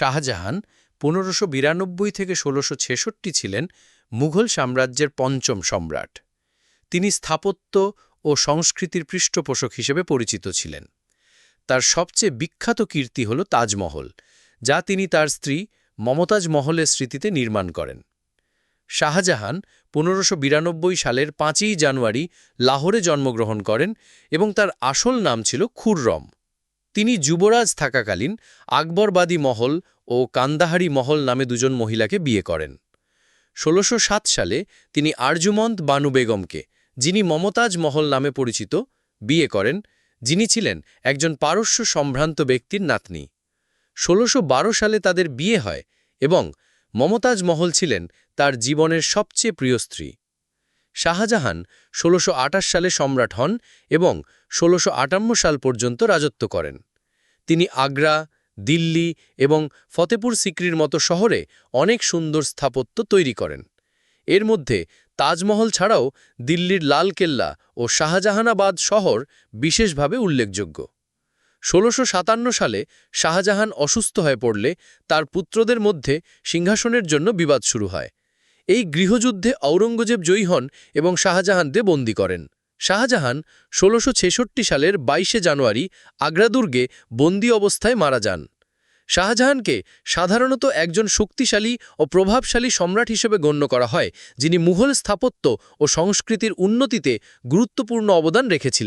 শাহজাহান ১৫৯২ থেকে ১৬৬৬ ছিলেন মুঘল সাম্রাজ্যের পঞ্চম সম্রাট। তিনি স্থাপত্য ও সংস্কৃতির পৃষ্ঠপোষক হিসেবে পরিচিত ছিলেন। তার সবচেয়ে বিখ্যাত কীর্তি হল তাজমহল, যা তিনি তার স্ত্রী মমতাজ মহলের স্মৃতিতে নির্মাণ করেন। শাহজাহান ১৫৯২ সালের ৫ই জানুয়ারি লাহোরে জন্মগ্রহণ করেন এবং তার আসল নাম ছিল খুররম। তিনি যুবরাজ থাকাকালীন আকবরবাদী মহল ও কান্দাহারি মহল নামে দুজন মহিলাকে বিয়ে করেন। ১৬০৭ সালে তিনি আরজুমন্দ বানু বেগমকে, যিনি মমতাজ মহল নামে পরিচিত, বিয়ে করেন, যিনি ছিলেন একজন পারস্য সম্ভ্রান্ত ব্যক্তির নাতনি। ১৬১২ সালে তাদের বিয়ে হয় এবং মমতাজ মহল ছিলেন তার জীবনের সবচেয়ে প্রিয় স্ত্রী। শাহজাহান ১৬২৮ সালে সম্রাট হন এবং ১৬৫৮ সাল পর্যন্ত রাজত্ব করেন। তিনি আগ্রা, দিল্লি এবং ফতেপুর সিক্রির মতো শহরে অনেক সুন্দর স্থাপত্য তৈরি করেন। এর মধ্যে তাজমহল ছাড়াও দিল্লির লালকেল্লা ও শাহজাহানাবাদ শহর বিশেষভাবে উল্লেখযোগ্য। ১৬৫৭ সালে শাহজাহান অসুস্থ হয়ে পড়লে তার পুত্রদের মধ্যে সিংহাসনের জন্য বিবাদ শুরু হয়। এই গৃহযুদ্ধে আওরঙ্গজেব জয়ী হন এবং শাহজাহানকে বন্দী করেন। শাহজাহান ১৬৬৬ সালের ২২ জানুয়ারি আগ্রা দুর্গে বন্দী অবস্থায় মারা যান। শাহজাহানকে সাধারণত একজন শক্তিশালী ও প্রভাবশালী সম্রাট হিসেবে গণ্য করা হয়, যিনি মুঘল স্থাপত্য ও সংস্কৃতির উন্নতিতে গুরুত্বপূর্ণ অবদান রেখেছিলেন।